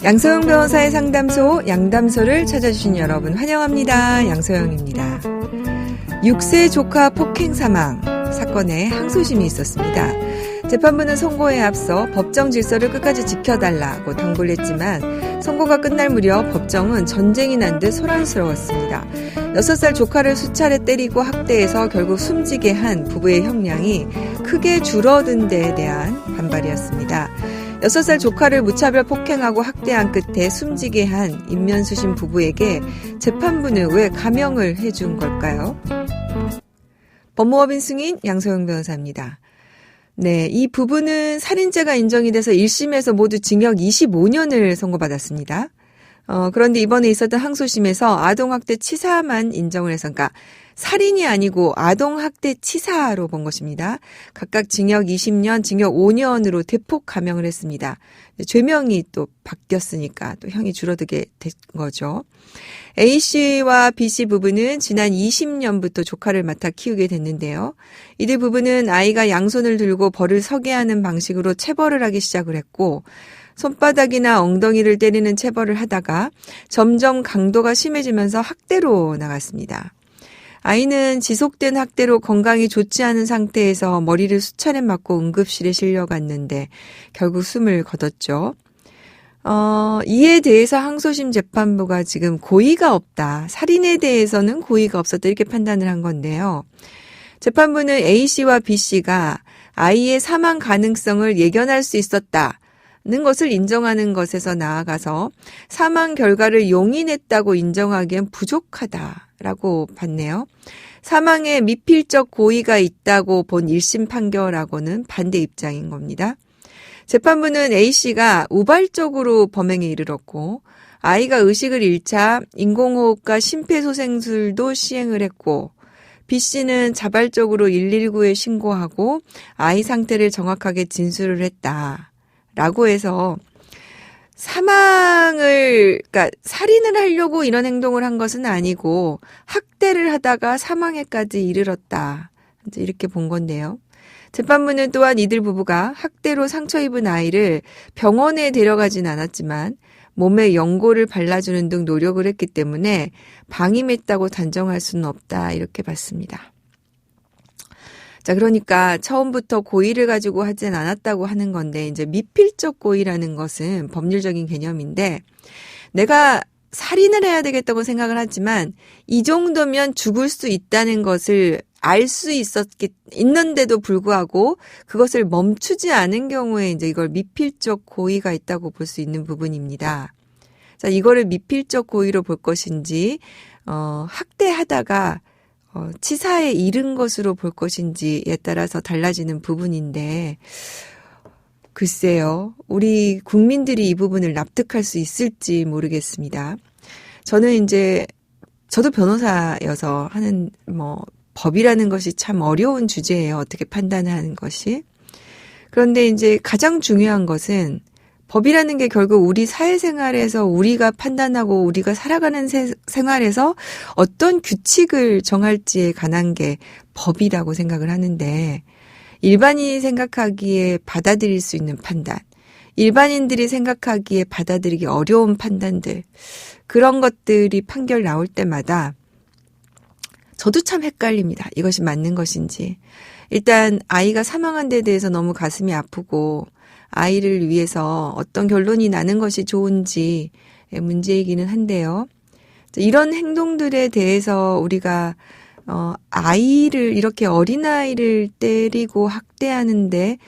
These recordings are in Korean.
양소영 변호사의 상담소 양담소를 찾아주신 여러분 환영합니다. 양소영입니다. 6세 조카 폭행 사망 사건에 항소심이 있었습니다. 재판부는 선고에 앞서 법정 질서를 끝까지 지켜달라고 당부를 했지만 선고가 끝날 무렵 법정은 전쟁이 난 듯 소란스러웠습니다. 6살 조카를 수차례 때리고 학대해서 결국 숨지게 한 부부의 형량이 크게 줄어든 데에 대한 반발이었습니다. 6살 조카를 무차별 폭행하고 학대한 끝에 숨지게 한 임면수신 부부에게 재판부는 왜 감형을 해준 걸까요? 법무법인 승인 양소영 변호사입니다. 네, 이 부부는 살인죄가 인정이 돼서 1심에서 모두 징역 25년을 선고받았습니다. 그런데 이번에 있었던 항소심에서 아동학대 치사만 인정을 해서, 그러니까 살인이 아니고 아동학대 치사로 본 것입니다. 각각 징역 20년, 징역 5년으로 대폭 감형을 했습니다. 죄명이 또 바뀌었으니까 또 형이 줄어들게 된 거죠. A씨와 B씨 부부는 지난 20년부터 조카를 맡아 키우게 됐는데요. 이들 부부는 아이가 양손을 들고 벌을 서게 하는 방식으로 체벌을 하기 시작을 했고 손바닥이나 엉덩이를 때리는 체벌을 하다가 점점 강도가 심해지면서 학대로 나갔습니다. 아이는 지속된 학대로 건강이 좋지 않은 상태에서 머리를 수차례 맞고 응급실에 실려갔는데 결국 숨을 거뒀죠. 이에 대해서 항소심 재판부가 지금 고의가 없다. 살인에 대해서는 고의가 없었다. 이렇게 판단을 한 건데요. 재판부는 A씨와 B씨가 아이의 사망 가능성을 예견할 수 있었다는 것을 인정하는 것에서 나아가서 사망 결과를 용인했다고 인정하기엔 부족하다라고 봤네요. 사망에 미필적 고의가 있다고 본 1심 판결하고는 반대 입장인 겁니다. 재판부는 A씨가 우발적으로 범행에 이르렀고 아이가 의식을 잃자 인공호흡과 심폐소생술도 시행을 했고 B씨는 자발적으로 119에 신고하고 아이 상태를 정확하게 진술을 했다라고 해서 그러니까 살인을 하려고 이런 행동을 한 것은 아니고 학대를 하다가 사망에까지 이르렀다. 이렇게 본 건데요. 재판부는 또한 이들 부부가 학대로 상처 입은 아이를 병원에 데려가진 않았지만 몸에 연고를 발라주는 등 노력을 했기 때문에 방임했다고 단정할 수는 없다. 이렇게 봤습니다. 자, 그러니까 처음부터 고의를 가지고 하진 않았다고 하는 건데 이제 미필적 고의라는 것은 법률적인 개념인데 내가 살인을 해야 되겠다고 생각을 하지만 이 정도면 죽을 수 있다는 것을 알 수 있는데도 불구하고 그것을 멈추지 않은 경우에 이제 이걸 미필적 고의가 있다고 볼 수 있는 부분입니다. 자, 이거를 미필적 고의로 볼 것인지, 학대하다가, 치사에 이른 것으로 볼 것인지에 따라서 달라지는 부분인데, 글쎄요, 우리 국민들이 이 부분을 납득할 수 있을지 모르겠습니다. 저도 변호사여서 하는, 법이라는 것이 참 어려운 주제예요. 어떻게 판단하는 것이. 그런데 이제 가장 중요한 것은 법이라는 게 결국 우리 사회생활에서 우리가 판단하고 우리가 살아가는 생활에서 어떤 규칙을 정할지에 관한 게 법이라고 생각을 하는데 일반인이 생각하기에 받아들일 수 있는 판단, 일반인들이 생각하기에 받아들이기 어려운 판단들, 그런 것들이 판결 나올 때마다 저도 참 헷갈립니다. 이것이 맞는 것인지. 일단 아이가 사망한 데 대해서 너무 가슴이 아프고 아이를 위해서 어떤 결론이 나는 것이 좋은지 문제이기는 한데요. 이런 행동들에 대해서 우리가 아이를 이렇게 어린아이를 때리고 학대하는데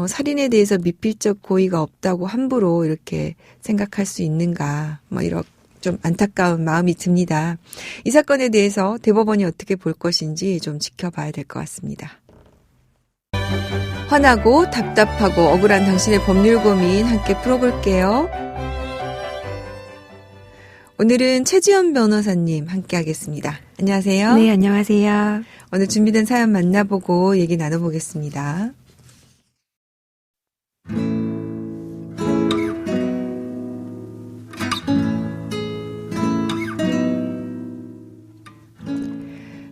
살인에 대해서 미필적 고의가 없다고 함부로 이렇게 생각할 수 있는가 이렇게 좀 안타까운 마음이 듭니다. 이 사건에 대해서 대법원이 어떻게 볼 것인지 좀 지켜봐야 될 것 같습니다. 화나고 답답하고 억울한 당신의 법률 고민 함께 풀어볼게요. 오늘은 최지연 변호사님 함께 하겠습니다. 안녕하세요. 네, 안녕하세요. 오늘 준비된 사연 만나보고 얘기 나눠보겠습니다.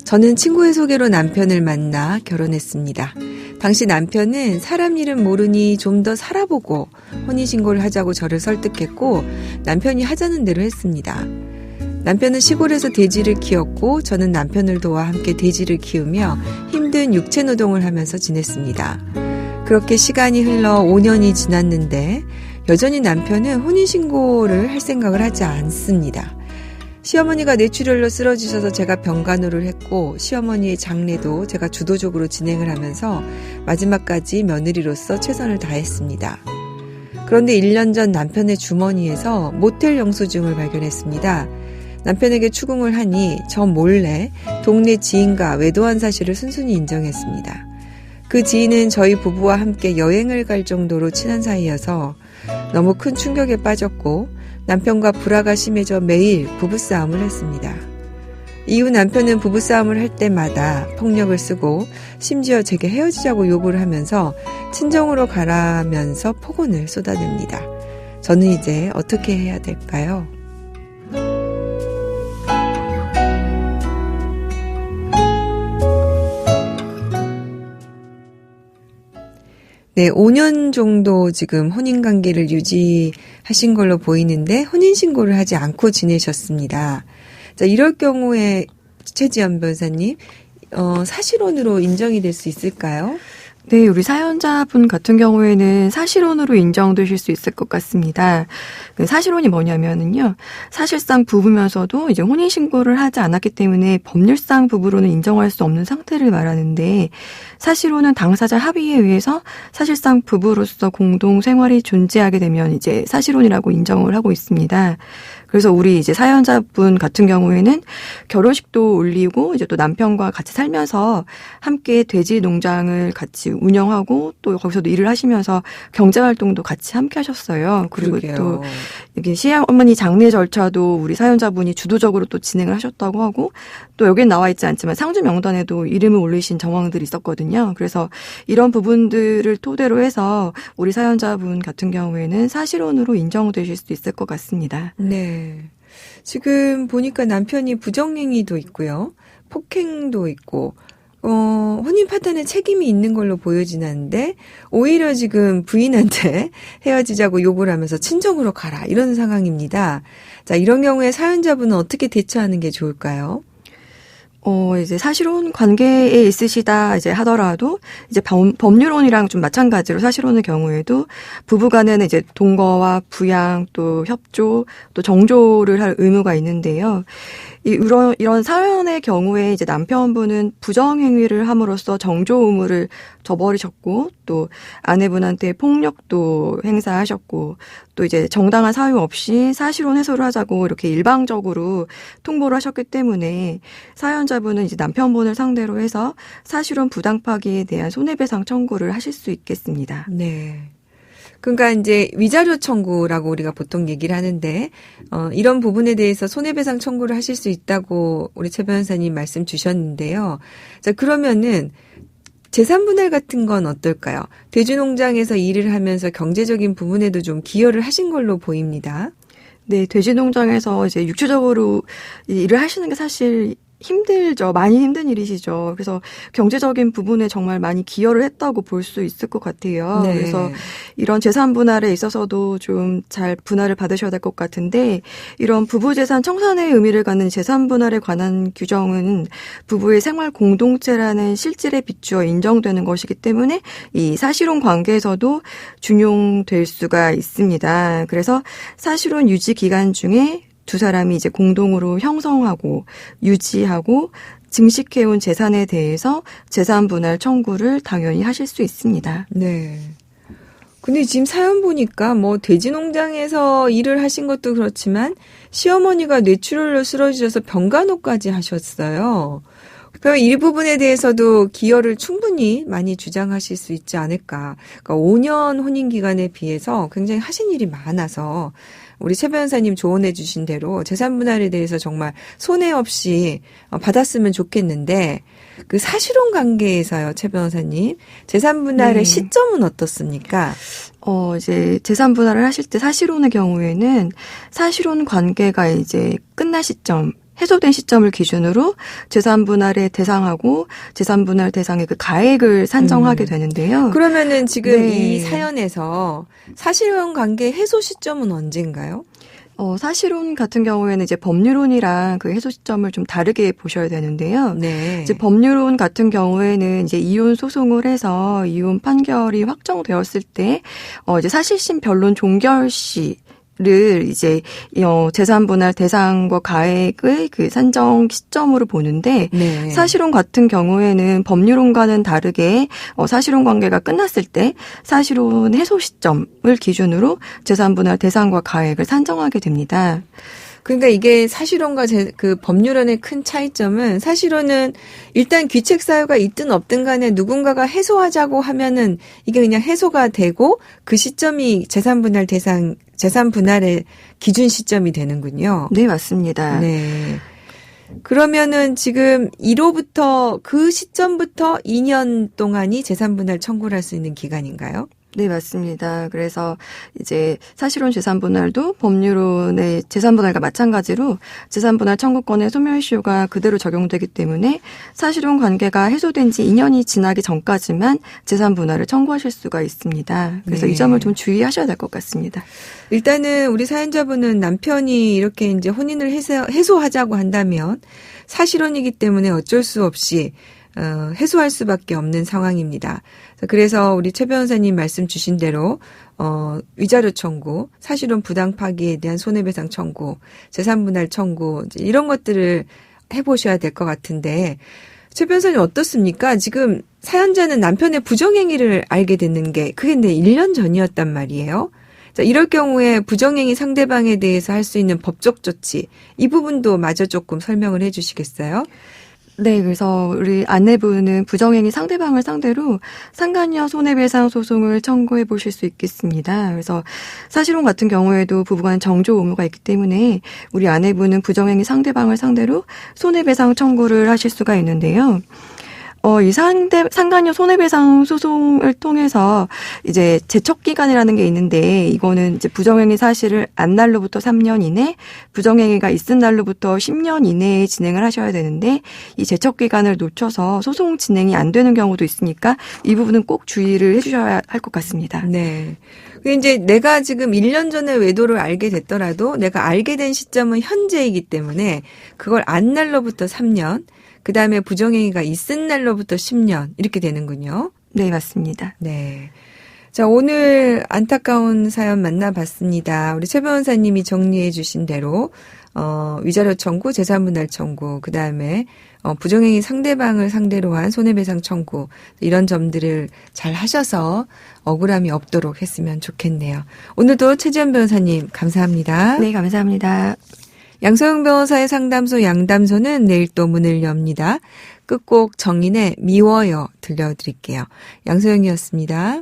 저는 친구의 소개로 남편을 만나 결혼했습니다. 당시 남편은 사람 일은 모르니 좀 더 살아보고 혼인신고를 하자고 저를 설득했고 남편이 하자는 대로 했습니다. 남편은 시골에서 돼지를 키웠고 저는 남편을 도와 함께 돼지를 키우며 힘든 육체노동을 하면서 지냈습니다. 그렇게 시간이 흘러 5년이 지났는데 여전히 남편은 혼인신고를 할 생각을 하지 않습니다. 시어머니가 뇌출혈로 쓰러지셔서 제가 병간호를 했고 시어머니의 장례도 제가 주도적으로 진행을 하면서 마지막까지 며느리로서 최선을 다했습니다. 그런데 1년 전 남편의 주머니에서 모텔 영수증을 발견했습니다. 남편에게 추궁을 하니 저 몰래 동네 지인과 외도한 사실을 순순히 인정했습니다. 그 지인은 저희 부부와 함께 여행을 갈 정도로 친한 사이여서 너무 큰 충격에 빠졌고 남편과 불화가 심해져 매일 부부싸움을 했습니다. 이후 남편은 부부싸움을 할 때마다 폭력을 쓰고 심지어 제게 헤어지자고 요구를 하면서 친정으로 가라면서 폭언을 쏟아냅니다. 저는 이제 어떻게 해야 될까요? 네, 5년 정도 지금 혼인관계를 유지하신 걸로 보이는데 혼인신고를 하지 않고 지내셨습니다. 자, 이럴 경우에 최지연 변호사님, 사실혼으로 인정이 될 수 있을까요? 네, 우리 사연자분 같은 경우에는 사실혼으로 인정되실 수 있을 것 같습니다. 사실혼이 뭐냐면은요, 사실상 부부면서도 이제 혼인신고를 하지 않았기 때문에 법률상 부부로는 인정할 수 없는 상태를 말하는데, 사실혼은 당사자 합의에 의해서 사실상 부부로서 공동 생활이 존재하게 되면 이제 사실혼이라고 인정을 하고 있습니다. 그래서 우리 이제 사연자분 같은 경우에는 결혼식도 올리고 이제 또 남편과 같이 살면서 함께 돼지 농장을 같이 운영하고 또 거기서도 일을 하시면서 경제활동도 같이 함께 하셨어요. 그리고 그러게요. 또 이게 시어머니 장례 절차도 우리 사연자분이 주도적으로 또 진행을 하셨다고 하고 또 여기는 나와 있지 않지만 상주 명단에도 이름을 올리신 정황들이 있었거든요. 그래서 이런 부분들을 토대로 해서 우리 사연자분 같은 경우에는 사실혼으로 인정되실 수 있을 것 같습니다. 네. 지금 보니까 남편이 부정행위도 있고요. 폭행도 있고, 혼인 파탄에 책임이 있는 걸로 보여지는데, 오히려 지금 부인한테 헤어지자고 요구를 하면서 친정으로 가라, 이런 상황입니다. 자, 이런 경우에 사연자분은 어떻게 대처하는 게 좋을까요? 이제 사실혼 관계에 있으시다 이제 하더라도 이제 법률혼이랑 좀 마찬가지로 사실혼의 경우에도 부부 간에는 이제 동거와 부양 또 협조 또 정조를 할 의무가 있는데요. 이런 사연의 경우에 이제 남편분은 부정행위를 함으로써 정조 의무를 저버리셨고 또 아내분한테 폭력도 행사하셨고 또 이제 정당한 사유 없이 사실혼 해소를 하자고 이렇게 일방적으로 통보를 하셨기 때문에 사연자분은 이제 남편분을 상대로 해서 사실혼 부당 파기에 대한 손해배상 청구를 하실 수 있겠습니다. 네. 그러니까 이제 위자료 청구라고 우리가 보통 얘기를 하는데 이런 부분에 대해서 손해배상 청구를 하실 수 있다고 우리 최 변호사님 말씀 주셨는데요. 자, 그러면은 재산 분할 같은 건 어떨까요? 돼지농장에서 일을 하면서 경제적인 부분에도 좀 기여를 하신 걸로 보입니다. 네, 돼지농장에서 이제 육체적으로 일을 하시는 게 사실 힘들죠. 많이 힘든 일이시죠. 그래서 경제적인 부분에 정말 많이 기여를 했다고 볼 수 있을 것 같아요. 네. 그래서 이런 재산 분할에 있어서도 좀 잘 분할을 받으셔야 될 것 같은데 이런 부부재산 청산의 의미를 갖는 재산 분할에 관한 규정은 부부의 생활 공동체라는 실질에 비추어 인정되는 것이기 때문에 이 사실혼 관계에서도 준용될 수가 있습니다. 그래서 사실혼 유지 기간 중에 두 사람이 이제 공동으로 형성하고 유지하고 증식해온 재산에 대해서 재산 분할 청구를 당연히 하실 수 있습니다. 네. 근데 지금 사연 보니까 뭐 돼지 농장에서 일을 하신 것도 그렇지만 시어머니가 뇌출혈로 쓰러지셔서 병간호까지 하셨어요. 그럼 이 부분에 대해서도 기여를 충분히 많이 주장하실 수 있지 않을까. 그러니까 5년 혼인 기간에 비해서 굉장히 하신 일이 많아서 우리 최 변호사님 조언해 주신 대로 재산 분할에 대해서 정말 손해 없이 받았으면 좋겠는데 그 사실혼 관계에서요, 최 변호사님. 재산 분할의 네. 시점은 어떻습니까? 이제 재산 분할을 하실 때 사실혼의 경우에는 사실혼 관계가 이제 끝날 시점, 해소된 시점을 기준으로 재산 분할의 대상하고 재산 분할 대상의 그 가액을 산정하게 되는데요. 그러면은 지금 네. 이 사연에서 사실혼 관계 해소 시점은 언젠가요? 사실혼 같은 경우에는 이제 법률혼이랑 그 해소 시점을 좀 다르게 보셔야 되는데요. 네. 이제 법률혼 같은 경우에는 이제 이혼 소송을 해서 이혼 판결이 확정되었을 때, 이제 사실심 변론 종결 시를 이제 재산 분할 대상과 가액의 그 산정 시점으로 보는데 네. 사실혼 같은 경우에는 법률혼과는 다르게 사실혼 관계가 끝났을 때 사실혼 해소 시점을 기준으로 재산 분할 대상과 가액을 산정하게 됩니다. 그러니까 이게 사실혼과 그 법률혼의 큰 차이점은 사실혼은 일단 귀책 사유가 있든 없든 간에 누군가가 해소하자고 하면은 이게 그냥 해소가 되고 그 시점이 재산 분할의 기준 시점이 되는군요. 네, 맞습니다. 네. 그러면은 지금 1호부터 그 시점부터 2년 동안이 재산 분할 청구를 할 수 있는 기간인가요? 네, 맞습니다. 그래서 이제 사실혼 재산분할도 법률혼의 재산분할과 마찬가지로 재산분할 청구권의 소멸시효가 그대로 적용되기 때문에 사실혼 관계가 해소된 지 2년이 지나기 전까지만 재산분할을 청구하실 수가 있습니다. 그래서 네. 이 점을 좀 주의하셔야 될 것 같습니다. 일단은 우리 사연자분은 남편이 이렇게 이제 혼인을 해소하자고 한다면 사실혼이기 때문에 어쩔 수 없이 해소할 수밖에 없는 상황입니다. 그래서 우리 최 변호사님 말씀 주신 대로 위자료 청구, 사실혼 부당 파기에 대한 손해배상 청구, 재산분할 청구 이런 것들을 해보셔야 될 것 같은데 최 변호사님 어떻습니까? 지금 사연자는 남편의 부정행위를 알게 됐는 게 그게 1년 전이었단 말이에요. 자, 이럴 경우에 부정행위 상대방에 대해서 할 수 있는 법적 조치 이 부분도 마저 조금 설명을 해 주시겠어요? 네, 그래서 우리 아내분은 부정행위 상대방을 상대로 상간녀 손해배상 소송을 청구해 보실 수 있겠습니다. 그래서 사실혼 같은 경우에도 부부간 정조 의무가 있기 때문에 우리 아내분은 부정행위 상대방을 상대로 손해배상 청구를 하실 수가 있는데요. 이 상간녀 손해배상 소송을 통해서 이제 제척기간이라는 게 있는데 이거는 이제 부정행위 사실을 안 날로부터 3년 이내, 부정행위가 있은 날로부터 10년 이내에 진행을 하셔야 되는데 이 제척기간을 놓쳐서 소송 진행이 안 되는 경우도 있으니까 이 부분은 꼭 주의를 해주셔야 할 것 같습니다. 네. 이제 내가 지금 1년 전에 외도를 알게 됐더라도 내가 알게 된 시점은 현재이기 때문에 그걸 안 날로부터 3년, 그 다음에 부정행위가 있은 날로부터 10년 이렇게 되는군요. 네, 맞습니다. 네. 자, 오늘 안타까운 사연 만나봤습니다. 우리 최 변호사님이 정리해 주신 대로 위자료 청구, 재산분할 청구, 그 다음에 부정행위 상대방을 상대로 한 손해배상 청구 이런 점들을 잘 하셔서 억울함이 없도록 했으면 좋겠네요. 오늘도 최지연 변호사님 감사합니다. 네, 감사합니다. 양소영 변호사의 상담소 양담소는 내일 또 문을 엽니다. 끝곡 정인의 미워요 들려드릴게요. 양소영이었습니다.